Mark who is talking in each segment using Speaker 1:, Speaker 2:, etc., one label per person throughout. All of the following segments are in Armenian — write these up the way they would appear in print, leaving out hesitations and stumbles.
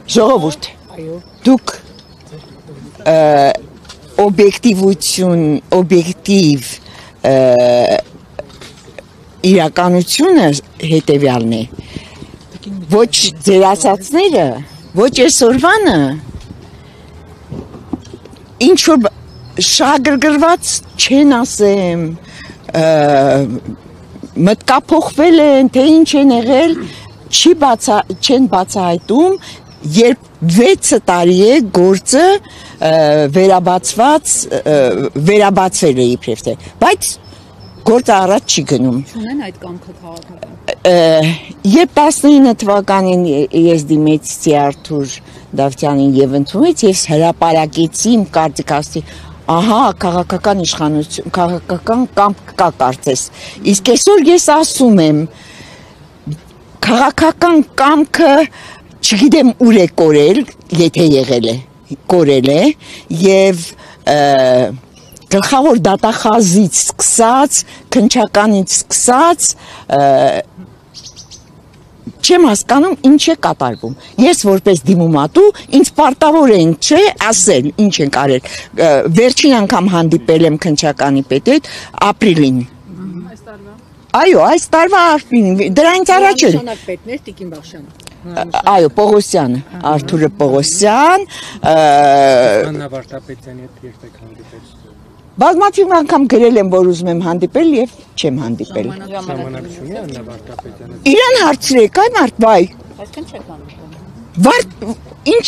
Speaker 1: Ժողովուրդ, դուք օբյեկտիվ իրականությունը հետևյալն է, ոչ ձեր ասածները, ոչ այսօրվանը, ինչ-որ շահագրգռված չեն ասեմ, մտկափոխվել են, թե ինչ են եղել, չեն բացահայտում, երբ 6 տարի է գործը վերաբացվել է իբրև թե, բայց գործը առաջ չի գնում։
Speaker 2: Չունեն այդ կամքը քաղաքական։
Speaker 1: Երբ 19 թվականին ես դիմեցի Արթուր Դավթյանին եւ ընդունեց, ես հրապարակեցի իմ կարծիքաստի, ահա քաղաքական իշխանություն, քաղաքական կամք կա կարծես։ Իսկ այսօր ես ասում եմ, քաղաքական կամքը չգիտեմ ուր է կորել, եթե եղել է, կորել է եւ գլխավոր դատախազից սկսած, քննչականից սկսած չեմ հասկանում ինչ է կատարվում։ Ես որպես դիմումատու ինձ պարտավոր են չէ ասել ինչ են կարել։ Վերջին անգամ հանդիպել եմ քննչականի պետ հետ ապրիլին։ Այո, այս տարվա ապրիլին, դրանից առաջ էր։
Speaker 2: Պետներ Տիկին Բախշյանը։
Speaker 1: Այո, Պողոսյանը, Արթուրը Պողոսյան,
Speaker 3: Աննա Վարդապետյանի հետ երբեք հանդիպել։
Speaker 1: Բազմաթիվ անգամ գրել եմ, որ ուզում եմ հանդիպել եւ չեմ հանդիպել։
Speaker 3: Ժամանակ չունի Աննա Վարդապետյանը։
Speaker 1: Իրան հարցրեք, այ մարդ, բայ։
Speaker 2: Այսքան չեք հանդիպում։
Speaker 1: Վարդ, ինչ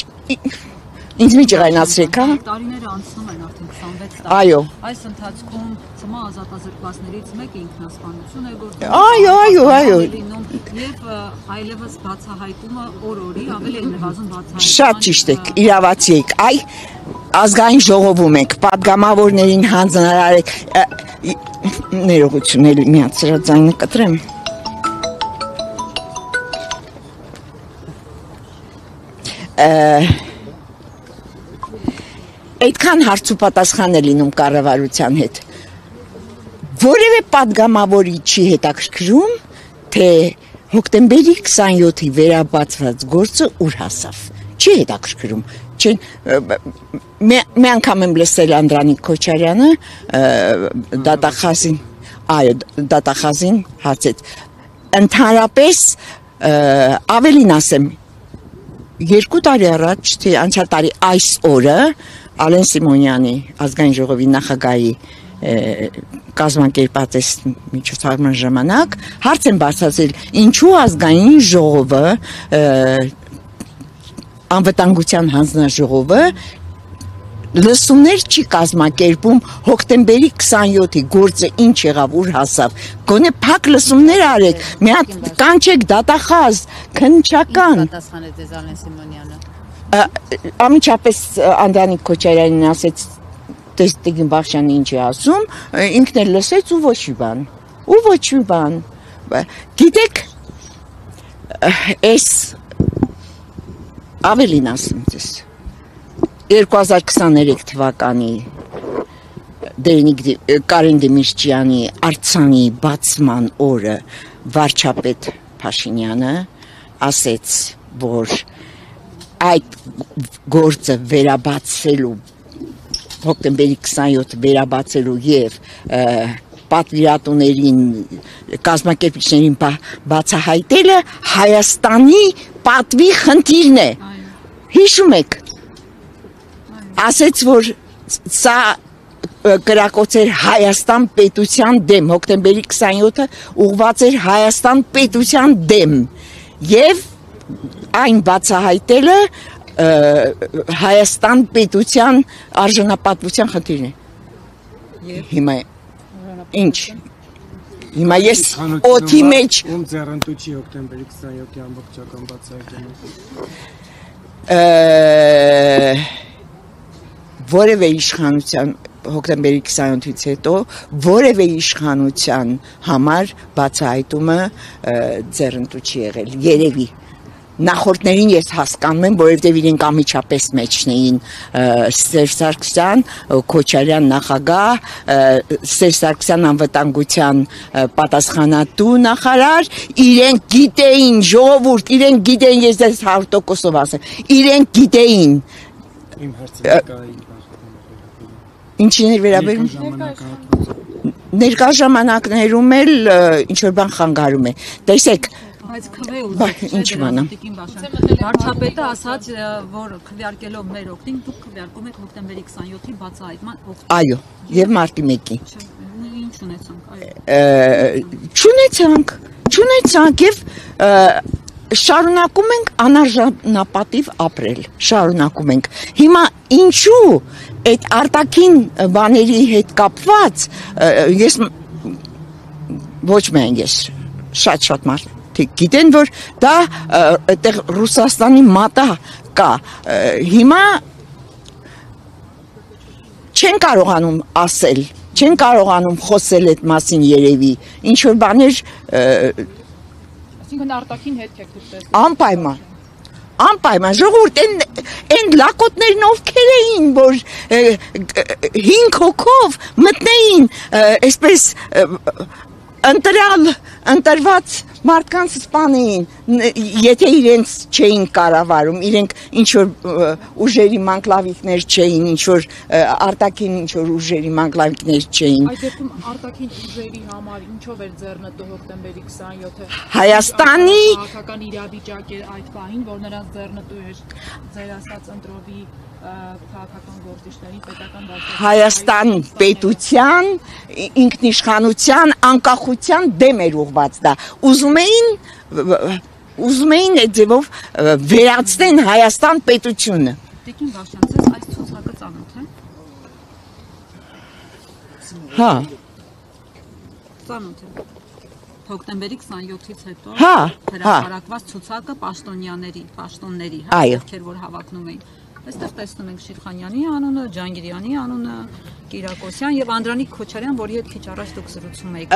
Speaker 1: ինձ մի ջղայնացրեք, հա։
Speaker 2: Տարիները անցնում են արդեն 26 տարի։
Speaker 1: Այո։
Speaker 2: Այս ընթացքում ցմա ազատազրկվածներից մեկը ինքնասպանություն է գործում։
Speaker 1: Այո։
Speaker 2: Եվ այլևս բացահայտումը օր-օրի ավելի է նվազում բացահայտումը։
Speaker 1: Շատ ճիշտ եք, իրավացի եք, այ ազգային ժողովում եք, պատգամավորներին հանձնարար եք, ներողություն էլի մի հատ սրաձայնը կտրեմ։ Այդքան հարց ու պատասխան է լինում կառավարության հետ։ Որևէ պատգամավորի չի հետաքրքրում, թե հոկտեմբերի 27-ի վերաբացված գործը ուր հասավ։ Չի հետաքրքրում։ Մի անգամ եմ լսել Անդրանիկ Քոչարյանը դատախազին, այո, դատախազին հարցեց։ Ընդհանրապես ավելին ասեմ, 2 տարի առաջ, թե անցյալ տարի այս օրը Ալեն Սիմոնյանի ազգային ժողովի նախագահի կազմակերպած այս միջոցառման ժամանակ հարց են բարձրացրել, ինչու ազգային ժողովը անվտանգության հանձնաժողովը լսումներ չի կազմակերպում հոկտեմբերի 27-ի գործը ինչ եղավ, ուր հասավ, գոնե փակ լսումներ արեք, մի հատ կանչեք դատախազ, քննչական։
Speaker 2: Պատասխանեց ձեզ Ալեն Սիմոնյանը։
Speaker 1: Անմիջապես Անդրանիկ Քոչարյանին ասեց, Տիկին Բախշյանը ինչ է ասում, ինքն էլ լսեց ու ոչ մի բան։ Գիտեք, այս ավելին ասեմ ձեզ, 2023 թվականի Կարեն Դեմիրճյանի արձանի բացման օրը վարչապետ Փաշինյանը ասեց, որ այդ գործը վերաբացվելու հոկտեմբերի 27 վերաբացելու եւ պատվիրատուներին կազմակերպիչներին բացահայտելը Հայաստանի պատվի խնդիրն է։ Հիշում եք։ Ասեց, որ սա կրակոց էր Հայաստան պետության դեմ, հոկտեմբերի 27-ը ուղղված էր Հայաստան պետության դեմ եւ այն բացահայտելը Հայաստան պետության արժանապատվության խնդիրն է։ Հիմա ինչ։ Հիմա ես օդի մեջ
Speaker 3: ում ձեռնտուչի հոկտեմբերի 27-ի ամբողջական բացահայտումը։
Speaker 1: Որևէ իշխանության հոկտեմբերի 27-ից հետո որևէ իշխանության համար բացահայտումը ձեռնտու չի եղել, երևի։ նախորդներին ես հասկանում եմ, որովհետև իրենք ամիջապես մեջն էին Սերժ Սարգսյան, Քոչարյան նախագահ, Սերժ Սարգսյան անվտանգության պատասխանատու նախարար, իրենք գիտեին, ժողովուրդ, իրենք գիտեին, ես դες 100%-ով ասեմ, իրենք գիտեին
Speaker 3: Իմ հարցը կային
Speaker 1: ինչիներ վերաբերում ներկա ժամանակներում էլ ինչ-որ բան խանգարում է, տեսեք,
Speaker 2: Բայց քվե ուզում Վարչապետը ասաց, որ քվեարկելով մեր օգտին, դուք քվեարկում եք հոկտեմբերի 27-ի բացահայտման օգտին։
Speaker 1: Այո, եւ մարտի 1-ի։
Speaker 2: Ինչ ունեցանք,
Speaker 1: Չունեցանք եւ շարունակում ենք անարժանապատիվ ապրել, շարունակում ենք։ Հիմա ինչու այդ արտաքին բաների հետ կապված ես ոչ միայն ես շատ մարդիկ գիտեն, որ դա այդտեղ Ռուսաստանի մատա կա։ Հիմա չեն կարողանում ասել, չեն կարողանում խոսել այդ մասին երևի, ինչ որ բաներ
Speaker 4: Այսինքն արտաքին հետ եք դուք
Speaker 1: Անպայման, ժողովուրդ, այն լակոտներն ովքեր էին, որ 5 հոգով մտնեին, այսպես ընտրված մարդկանց սպանեին, եթե իրենց չէին կառավարում, իրենք ինչ-որ ուժերի մանկլավիկներ չէին, ինչ-որ արտաքին ինչ-որ ուժերի մանկլավիկներ չէին։
Speaker 4: Այդ դեպքում արտաքին ուժերի համար ինչով էր ձեռնտու հոկտեմբերի 27-ը։
Speaker 1: Հայաստանի
Speaker 4: քաղաքական իրավիճակ էր այդ պահին, որ նրանց ձեռնտու էր ձեր ասած ընտրովի քաղաքական գործիչների պետական դաշտի
Speaker 1: Հայաստան պետության ինքնիշխանության անկախության դեմ էր ուղված դա ուզում էին այդ ձևով վերացնեն Հայաստան պետությունը
Speaker 2: Տիկին Վաշյան, ձեզ այս ցուցակը ծանոթ է։
Speaker 1: Հա
Speaker 2: Ծանոթ է Հոկտեմբերի 27-ից հետո հրապարակված ցուցակը պաշտոնների, ովքեր որ հավակնում էին Այստեղ տեսնում ենք Շիրխանյանի անունը, Ջանգիրյանի անունը, Կիրակոսյան եւ Անդրանիկ Քոչարյան, որի հետ քիչ առաջ դուք զրուցում եք։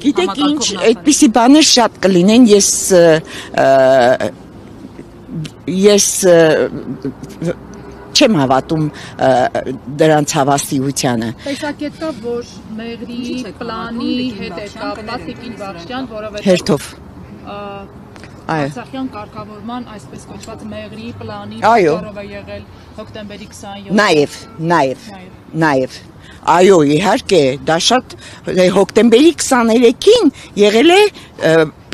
Speaker 1: Գիտեք ինչ, այդպիսի բաներ շատ կլինեն, ես չեմ հավատում դրանց հավաստիությանը։
Speaker 4: Տեսակետ կա, որ Մեղրի պլանի հետ է կապված Տիկին Վարշյան, որովհետեւ
Speaker 1: Հերթով
Speaker 4: Արցախյան կարգավորման այսպես կոչված Մեղրի պլանի կարող է եղել հոկտեմբերի 27
Speaker 1: Նաև Այո, իհարկե, դա շատ հոկտեմբերի 23-ին եղել է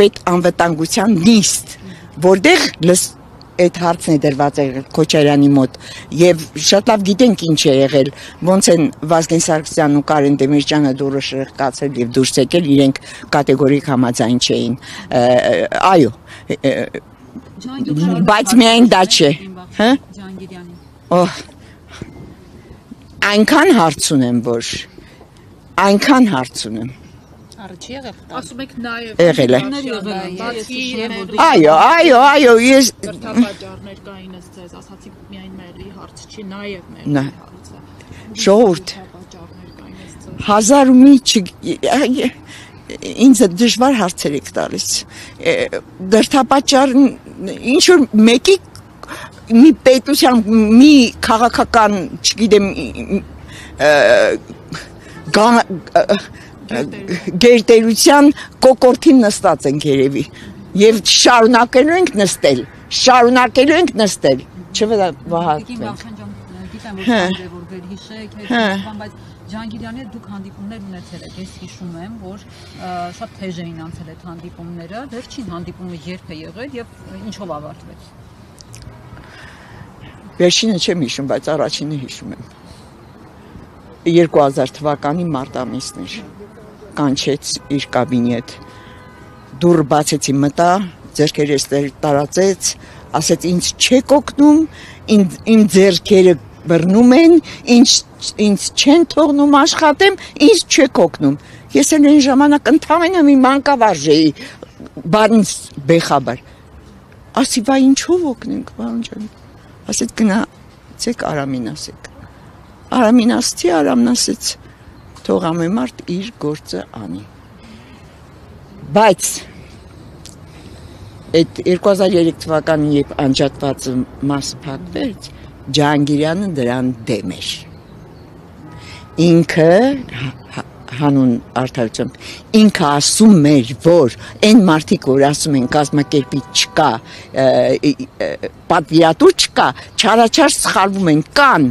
Speaker 1: պետ անվտանգության նիստ, որտեղ այդ հարցն է դրված Քոչարյանի մոտ եւ շատ լավ գիտենք ինչ է եղել ոնց են Վազգեն Սարգսյանն ու Կարեն Դեմիրճյանը դուրս շրխկացել եւ դուրս եկել իրենք կատեգորիկ համաձայն չէին այո բայց միայն դա չէ հա
Speaker 2: Ջանգիրյանի
Speaker 1: այնքան հարց ունեմ որ այնքան հարց ունեմ
Speaker 4: Առաջի եղել։ Ասում եք նաև
Speaker 1: եղել է։ Այո, ես
Speaker 4: պատճառներ կային ըստ ասացիք միայն մերի հարց չի, նաև մերի հարցը։
Speaker 1: Ժողովուրդ ինձ դժվար հարցեր եք տալիս։ Դրդապատճառ ինչ որ մեկի մի պետության մի քաղաքական, չգիտեմ, գերտերության կոկորտին նստած ենք երևի եւ շարունակելու ենք նստել չվտանգվահատվենք
Speaker 2: գիտեմ որ վերհիշեք բայց Ջանգիրյանի դուք հանդիպումներ ունեցել եք ես հիշում եմ որ շատ թեժ էին անցել այդ հանդիպումները վերջին հանդիպումը երբ է եղել եւ ինչով ավարտվեց
Speaker 1: Վերջինը չեմ հիշում բայց առաջինը հիշում եմ 2000 թվականի մարտ ամիսն էր կանչեց իր կաբինետ դուռը բացեցի մտա ձեռքերս տարածեց ասեց ինձ չեք օգնում իմ ձեռքերը բռնում են ինձ չեն թողնում աշխատեմ ինձ չեք օգնում ես էլ այն ժամանակ ընդամենը մի մանկավարժ էի բանից բեխաբար ասի բա ինչով օգնենք պարոն ջան ասեց գնացեք Արամին ասեք Արամին ասցի Արամն ասեց թող ամեն մարդ իր գործը անի բայց այդ 2003 թվականին երբ անջատվածը մասը փակվեց, Ջահանգիրյանը դրան դեմ էր։ Ինքը հանուն արդարությամբ ինքը ասում էր, որ այն մարդիկ, որ ասում են կազմակերպիչ չկա, պատվիրատու չկա, չարաչար սխալվում են, կան,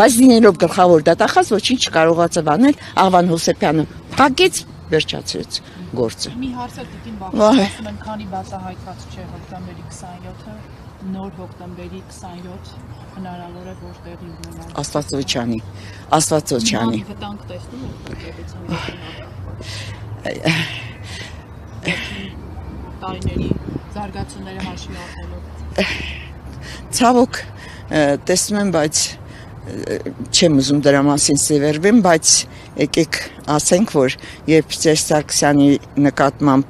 Speaker 1: բայց լինելով գլխավոր դատախազ ոչինչ չկարողացավ անել, Աղվան Հովսեփյանը փակեց, վերջացրեց գործը։
Speaker 4: Մի հարց է Տիկին Բախտյան, ասում են, քանի բացահայտված չէ հոկտեմբերի 27-ը, նոր հոկտեմբերի 27 հնարավոր է որ տեղի ունենա։ Աստվածոչանի։ Վտանգ տեսնում եք տարիների զարգացումները հաշվի առնելով։
Speaker 1: Ցավոք տեսնում եմ, բայց չեմ ուզում դրա մասին սևեռվեմ, բայց եկեք ասենք, որ երբ Սերժ Սարգսյանի նկատմամբ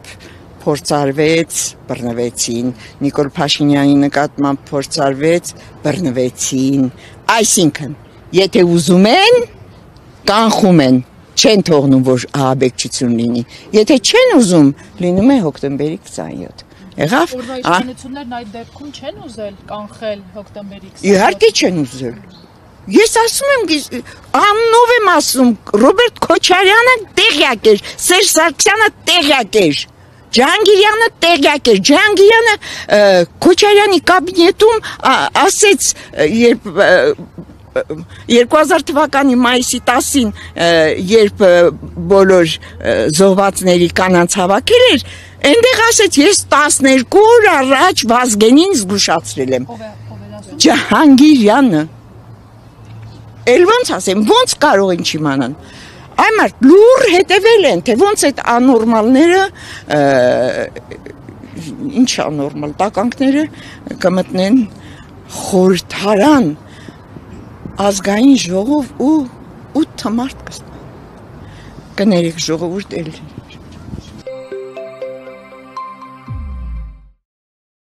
Speaker 1: փորձարվեց, բռնվեցին, Նիկոլ Փաշինյանի նկատմամբ փորձարվեց, բռնվեցին, այսինքն, եթե ուզում են, կանխում են, չեն թողնում, որ ահաբեկչություն լինի, եթե չեն ուզում, լինում է հոկտեմբերի 27, եղավ?
Speaker 4: Օրվա իշխանություններն այդ դեպքում չեն ուզել կանխել հոկտեմբերի 27?
Speaker 1: Իհարկե չեն ուզել։ Ես ասում եմ, անունով եմ ասում, Ռոբերտ Քոչարյանը տեղյակ էր, Սերժ Սարգսյանը տեղյակ էր, Ջահանգիրյանը տեղյակ էր, Ջահանգիրյանը Քոչարյանի կաբինետում ասեց, երբ 2000 թվականի մայիսի 10-ին, երբ բոլոր զոհվածների կանանց հավաքել էր, այնտեղ ասեց, ես 12 օր առաջ Վազգենին զգուշացրել եմ։ Ջահանգիրյանը։ Էլ ոնց ասեմ, ոնց կարող են չիմանան։ Այն մարդ լուր հետևել են, թե ոնց այդ անորմալները, ինչ անորմալ տականքները կմտնեն խորհրդարան, ազգային ժողով ու 8 մարդ կներեք ժողովուրդ էլ